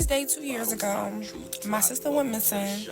Day 2 years ago, my sister went missing,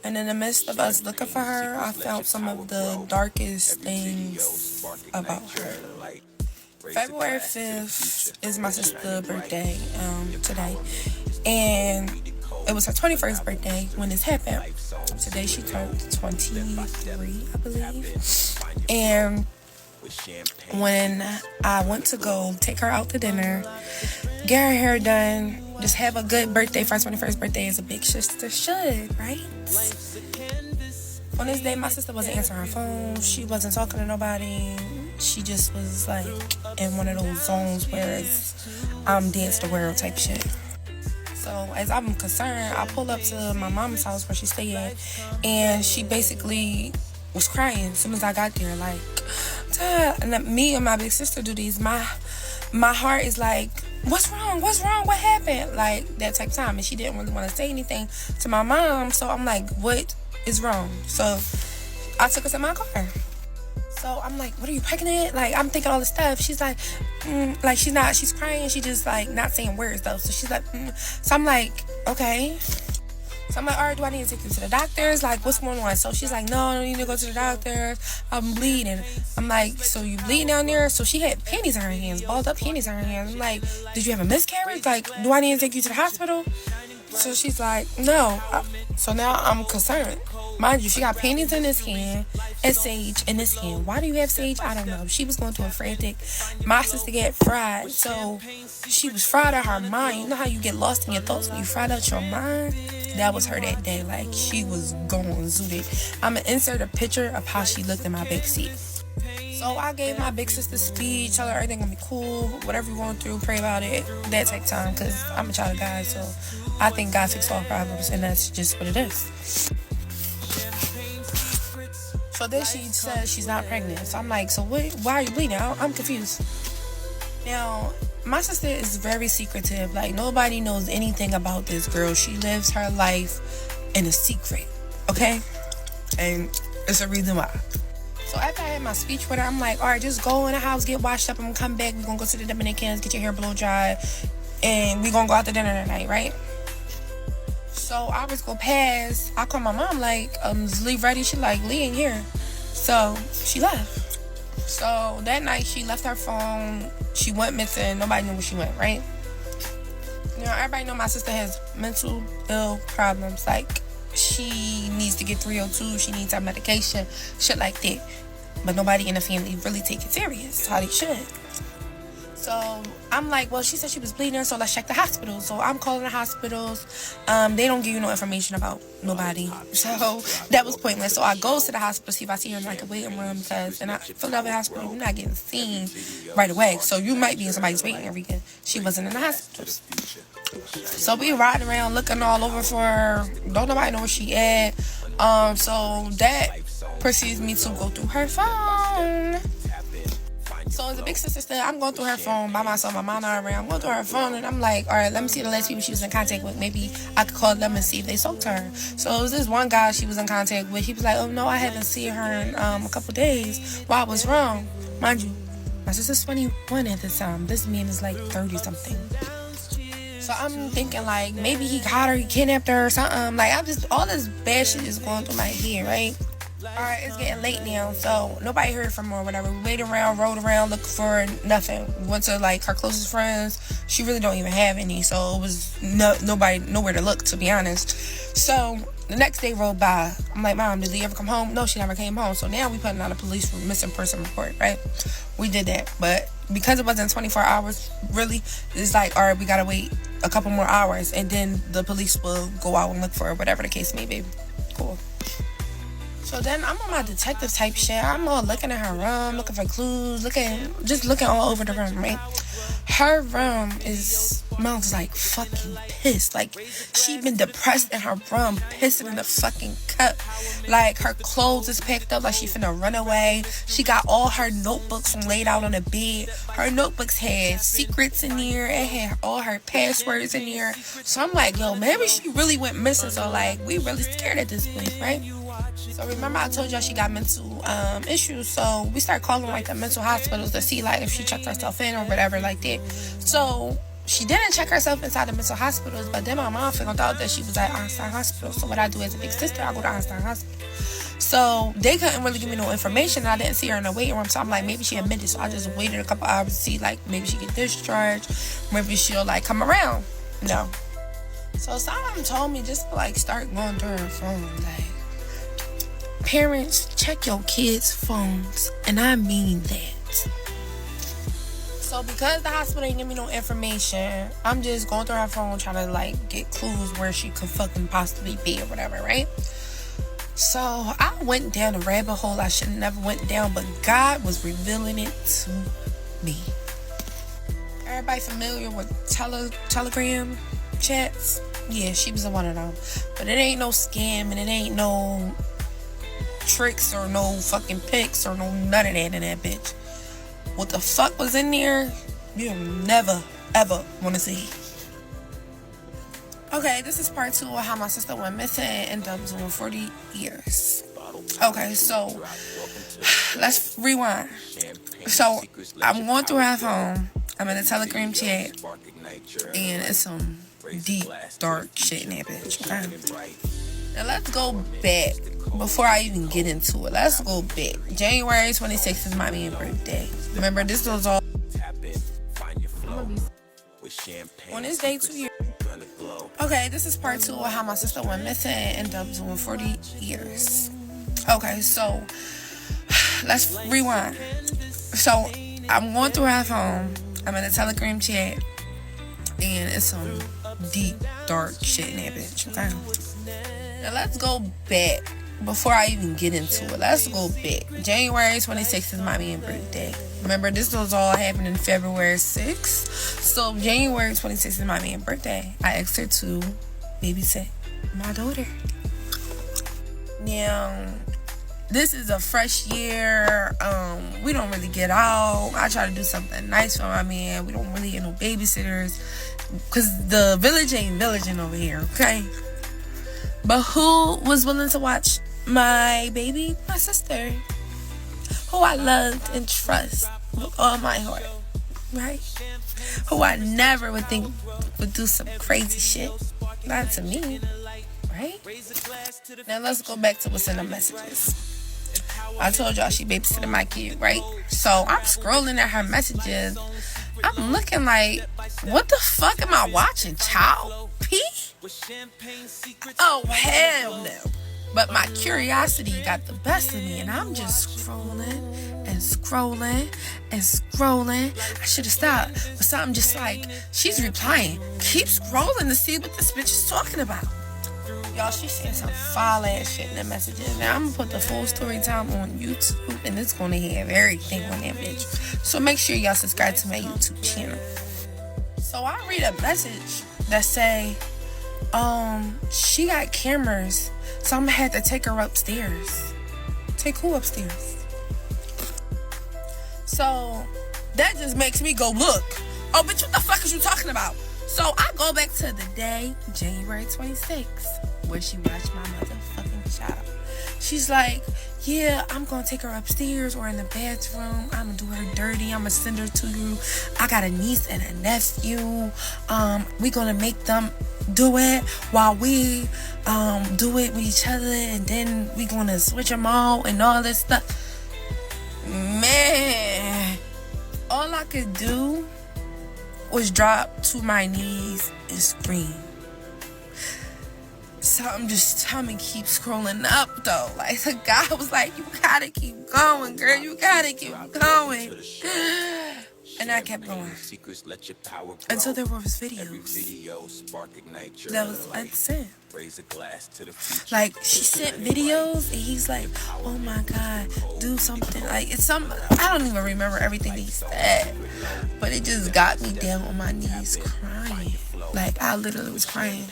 and in the midst of us looking for her, I found some of the darkest things about her. February 5th is my sister's birthday today, and it was her 21st birthday when this happened. Today she turned 23, I believe, and when I went to go take her out to dinner, get her hair done, just have a good birthday for her 21st birthday as a big sister should, right? On this day, my sister wasn't answering her phone. She wasn't talking to nobody. She just was like in one of those zones where it's I'm dead to the world type shit. So as I'm concerned, I pull up to my mom's house where she stayed, and she basically was crying as soon as I got there. Like, Dad, and me and my big sister do these. My heart is like, what's wrong? What's wrong? What happened? Like that type of time. And she didn't really want to say anything to my mom. So I'm like, what is wrong? So I took her to my car. So I'm like, what are you pregnant? Like, I'm thinking all this stuff. She's like, like she's not, she's crying. She just like not saying words though. So she's like, So I'm like, okay. So I'm like, all right, do I need to take you to the doctors? Like, what's going on? So she's like, no, I don't need to go to the doctor. I'm bleeding. I'm like, so you bleeding down there? So she had panties in her hands, balled up panties in her hands. I'm like, did you have a miscarriage? Like, do I need to take you to the hospital? So she's like, no. So now I'm concerned. Mind you, she got panties in this hand and sage in this hand. Why do you have sage? I don't know. She was going through a frantic. My sister got fried. So she was fried out her mind. You know how you get lost in your thoughts when you fried out your mind? That was her that day. Like, she was going zooted. I'm going to insert a picture of how she looked in my back seat. So I gave my big sister speech, tell her everything gonna be cool, whatever you're going through, pray about it. That take time, because I'm a child of God, so I think God fixes all problems, and that's just what it is. So then she says she's not pregnant. So I'm like, so what? Why are you bleeding? I'm confused. Now, my sister is very secretive. Like, nobody knows anything about this girl. She lives her life in a secret, okay? And it's a reason why. So after I had my speech with her, I'm like, all right, just go in the house, get washed up, and come back. We're going to go to the Dominicans, get your hair blow dried, and we're going to go out to dinner tonight, right? So I was go past. I called my mom, like, is Lee ready? She like, Lee ain't here. So she left. So that night, she left her phone. She went missing. Nobody knew where she went, right? You know, everybody know my sister has mental ill problems. Like, she needs to get 302. She needs her medication. Shit like that. But nobody in the family really take it serious. How they should. So I'm like, well, she said she was bleeding, so let's check the hospital. So I'm calling the hospitals. They don't give you no information about nobody. So that was pointless. So I go to the hospital, see if I see her in like a waiting room, because in Philadelphia hospital, you're not getting seen right away. So you might be in somebody's waiting area. She wasn't in the hospital. So we riding around looking all over for her. Don't nobody know where she at. So that proceeds me to go through her phone. So as a big sister, I'm going through her phone by myself. My mom not around. I'm going through her phone, and I'm like, all right, let me see the last people she was in contact with. Maybe I could call them and see if they spoke to her. So it was this one guy she was in contact with. He was like, oh, no, I haven't seen her in a couple days. Well, I was wrong. Mind you, my sister's 21 at this time. This man is like 30-something. So I'm thinking, like, maybe he got her, he kidnapped her or something. Like, all this bad shit is going through my head, right? Alright, it's getting late now, so nobody heard from her or whatever. We waited around, rode around, looked for nothing. We went to, like, her closest friends. She really don't even have any, so it was nowhere to look, to be honest. So the next day rolled by. I'm like, Mom, did Lee ever come home? No, she never came home. So now we putting out a police missing person report, right? We did that, but because it wasn't 24 hours, really, it's like, all right, we gotta wait a couple more hours, and then the police will go out and look for her, whatever the case may be. Cool. So then I'm on my detective type shit. I'm all looking at her room, looking for clues, looking all over the room, right? Her room smells like fucking piss. Like, she been depressed in her room, pissing in the fucking cup. Like, her clothes is packed up like she finna run away. She got all her notebooks laid out on the bed. Her notebooks had secrets in there. It had all her passwords in there. So I'm like, yo, maybe she really went missing. So, like, we really scared at this point, right? So remember I told y'all she got mental issues. So we start calling like the mental hospitals to see like if she checked herself in or whatever like that. So she didn't check herself inside the mental hospitals, but then my mom found out that she was at Einstein Hospital. So what I do as a big sister, I go to Einstein Hospital. So they couldn't really give me no information, and I didn't see her in the waiting room. So I'm like, maybe she admitted. So I just waited a couple hours to see, like, maybe she get discharged, maybe she'll like come around. No. So someone told me just like start going through her phone. Like, parents, check your kids' phones, and I mean that. So because the hospital ain't give me no information, I'm just going through her phone trying to like get clues where she could fucking possibly be or whatever, right? So I went down a rabbit hole I should have never went down, but God was revealing it to me. Everybody familiar with Telegram chats? Yeah, she was one of them. But it ain't no scam, and it ain't no tricks or no fucking pics or no none of that in that bitch. What the fuck was in there, you'll never, ever want to see. Okay, this is part 2 of how my sister went missing and ended up doing 40 years. Okay, so let's rewind. So I'm going through her phone. I'm in a Telegram chat, and it's some deep, dark shit in that bitch. Okay? Now let's go back. Before I even get into it, let's go back. January 26th is my man's birthday. Remember, this was all on this day 2 years. Okay, this is part 2 of how my sister went missing and ended up doing 40 years. Okay, so let's rewind. So I'm going through her phone. I'm in a Telegram chat, and it's some deep, dark shit in that bitch. Okay? Now let's go back. Before I even get into it, let's go back. January 26th is my man's birthday. Remember, this was all happening February 6th. So January 26th is my man's birthday. I asked her to babysit my daughter. Now, this is a fresh year. We don't really get out. I try to do something nice for my man. We don't really get no babysitters, because the village ain't villaging over here, okay? But who was willing to watch my baby? My sister, who I loved and trust with all my heart, right? Who I never would think would do some crazy shit. Not to me, right? Now let's go back to what's in the messages. I told y'all she babysitted my kid, right? So I'm scrolling at her messages. I'm looking like, what the fuck am I watching? Child P? Oh, hell no. But my curiosity got the best of me, and I'm just scrolling and scrolling and scrolling. I should have stopped. But something just like, she's replying. Keep scrolling to see what this bitch is talking about. Y'all, she's saying some foul ass shit in the messages. Now, I'm going to put the full story time on YouTube, and it's going to have everything on that bitch. So make sure y'all subscribe to my YouTube channel. So I read a message that say, she got cameras, so I'm gonna have to take her upstairs. Take who upstairs? So that just makes me go look. Oh, bitch, what the fuck is you talking about? So I go back to the day, January 26th, where she watched my motherfucking child. She's like, yeah, I'm gonna take her upstairs or in the bathroom. I'm gonna do her dirty. I'm gonna send her to you. I got a niece and a nephew. We gonna make them do it while we do it with each other, and then we gonna switch them all and all this stuff. Man, all I could do was drop to my knees and scream. So I'm just telling me keep scrolling up though. Like the guy was like, you gotta keep going, girl. You gotta keep going. And I kept going until there was videos that was unsent. Like she sent videos and he's like, oh my God, do something. Like it's some, I don't even remember everything he said, but it just got me down on my knees crying. Like I literally was crying.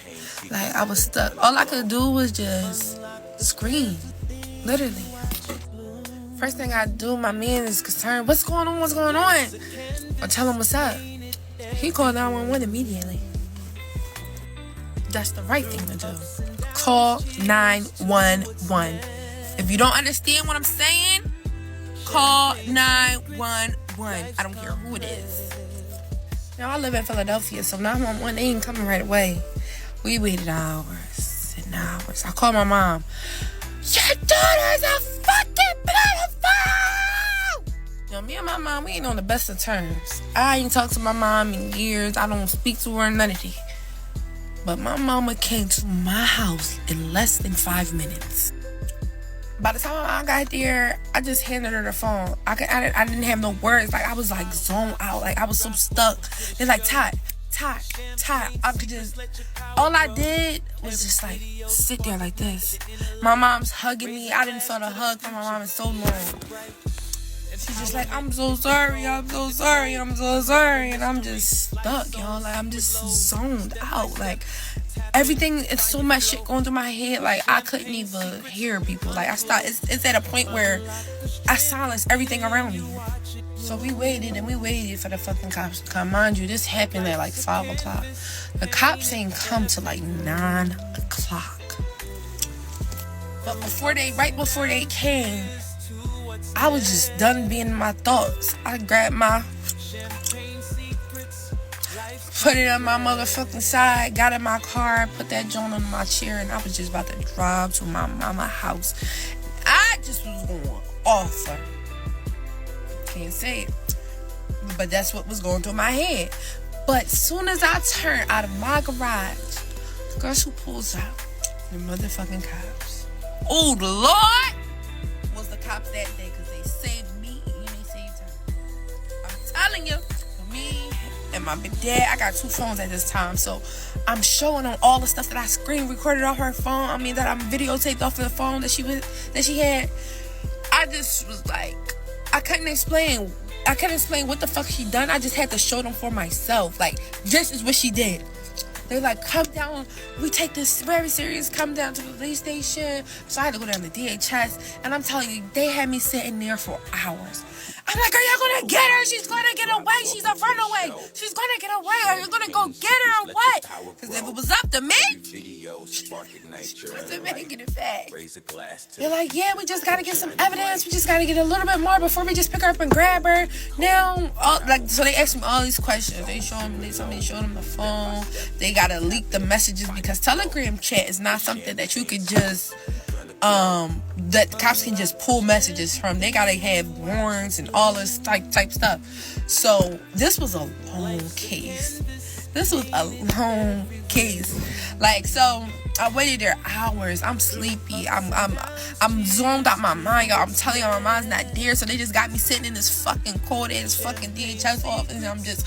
Like I was stuck. All I could do was just scream, literally. First thing I do, my man is concerned. What's going on? What's going on? I tell him what's up. He called 911 immediately. That's the right thing to do. Call 911. If you don't understand what I'm saying, call 911. I don't care who it is. Now, I live in Philadelphia, so 911 ain't coming right away. We waited hours and hours. I called my mom. Your daughter's a fucking pedophile! You know, me and my mom, we ain't on the best of terms. I ain't talked to my mom in years. I don't speak to her, none of that. But my mama came to my house in less than 5 minutes. By the time I got there, I just handed her the phone. I didn't have no words. Like, I was like zoned out. Like, I was so stuck. They're like, Todd. I could just, all I did was just like sit there like this. My mom's hugging me. I didn't feel a hug from my mom in so long. She's just like, I'm so sorry. And I'm just stuck, y'all. Like, I'm just zoned out. Like, everything, it's so much shit going through my head. Like, I couldn't even hear people. Like, it's at a point where I silenced everything around me. So we waited for the fucking cops to come. Mind you, this happened at like 5 o'clock. The cops ain't come till like 9 o'clock. But right before they came, I was just done being in my thoughts. I grabbed put it on my motherfucking side, got in my car, put that joint on my chair, and I was just about to drive to my mama's house. I just was going off her. Can't say it, but that's what was going through my head. But soon as I turned out of my garage, the girl who pulls out, the motherfucking cops. Oh, the Lord was the cops that day, because they saved me and they saved her. I'm telling you, for me and my big dad, I got 2 phones at this time, so I'm showing them all the stuff that I screen recorded off her phone. That I'm videotaped off of the phone that she had. I just was like, I couldn't explain what the fuck she done. I just had to show them for myself. Like, this is what she did. They're like, come down. We take this very serious. Come down to the police station. So I had to go down to DHS. And I'm telling you, they had me sitting there for hours. I'm like, are you gonna get her? She's gonna get away. She's a runaway. She's gonna get away. Are you gonna go get her or what? Because if it was up to me, she wasn't making it back. They're like, yeah, we just gotta get some evidence. We just gotta get a little bit more before we just pick her up and grab her. Now, so they asked me all these questions. They showed them the phone. They gotta leak the messages, because Telegram chat is not something that you could just that the cops can just pull messages from. They gotta have warrants and all this type stuff. So this was a long case. Like, so I waited there hours. I'm sleepy. I'm zoned out my mind, y'all. I'm telling y'all, my mind's not there. So they just got me sitting in this fucking cold ass fucking DHS office, and I'm just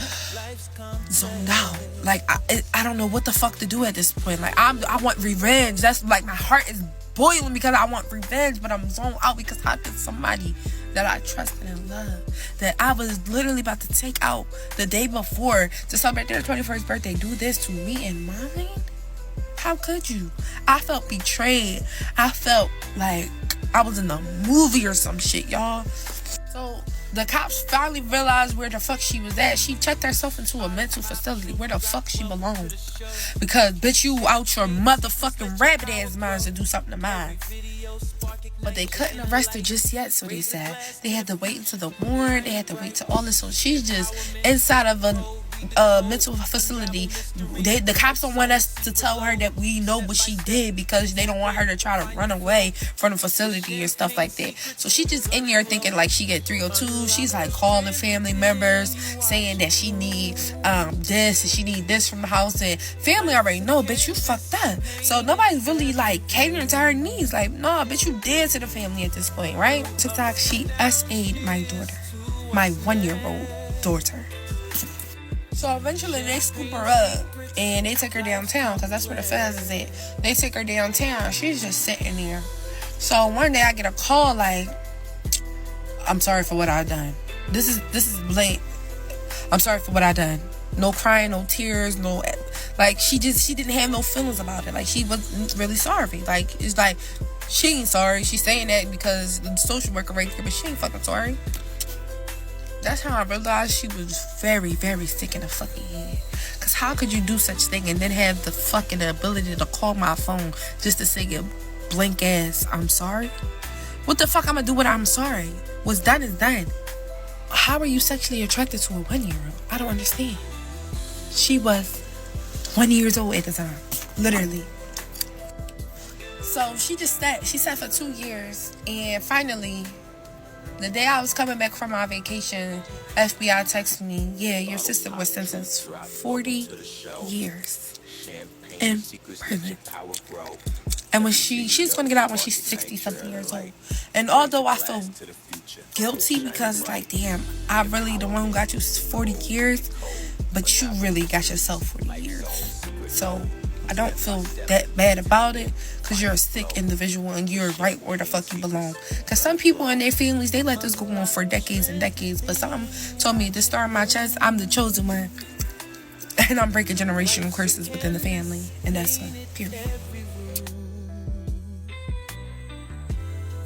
zoned out. Like, I don't know what the fuck to do at this point. Like, I want revenge. That's like, my heart is boiling because I want revenge, but I'm zoned out because how could somebody that I trusted and loved, that I was literally about to take out the day before to celebrate their 21st birthday, do this to me and mine? How could you? I felt betrayed. I felt like I was in a movie or some shit, y'all. So the cops finally realized where the fuck she was at. She checked herself into a mental facility where the fuck she belonged. Because, bitch, you out your motherfucking rabbit ass minds to do something to mine. But they couldn't arrest her just yet, so they said. They had to wait until the warrant. They had to wait till all this. So she's just inside of a mental facility. The cops don't want us to tell her that we know what she did, because they don't want her to try to run away from the facility and stuff like that. So she just in there thinking like she get 302. She's like calling family members saying that she need this and she need this from the house, and family already know, bitch, you fucked up. So nobody's really like catering to her needs. Like, nah, bitch, you dead to the family at this point, right? TikTok, she SA'd my daughter, my 1-year-old daughter. So eventually they scoop her up and they take her downtown, because that's where the Fizz is at. They take her downtown. She's just sitting there. So one day I get a call like, I'm sorry for what I done. This is blatant. I'm sorry for what I done. No crying, no tears, no, like, she didn't have no feelings about it. Like, she wasn't really sorry. Like, it's like, she ain't sorry. She's saying that because the social worker right there, but she ain't fucking sorry. That's how I realized she was very, very sick in the fucking head. Because how could you do such thing and then have the fucking ability to call my phone just to say your blank ass, I'm sorry? What the fuck I'm gonna do with I'm sorry? What's done is done. How are you sexually attracted to a 1-year-old? I don't understand. She was 20 years old at the time, literally. So she sat for 2 years, and finally, the day I was coming back from my vacation, FBI texted me, yeah, your sister was sentenced for 40 years in prison. And when she's going to get out when she's 60-something years old. And although I feel guilty because it's like, damn, I really the one who got you 40 years, but you really got yourself 40 years. So I don't feel that bad about it because you're a sick individual and you're right where the fuck you belong. Because some people and their families, they let this go on for decades and decades. But some told me at the start of my chest, I'm the chosen one. And I'm breaking generational curses within the family. And that's one, period.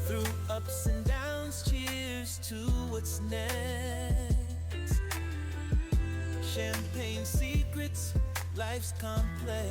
Through ups and downs, cheers to what's next. Champagne secrets, life's complex.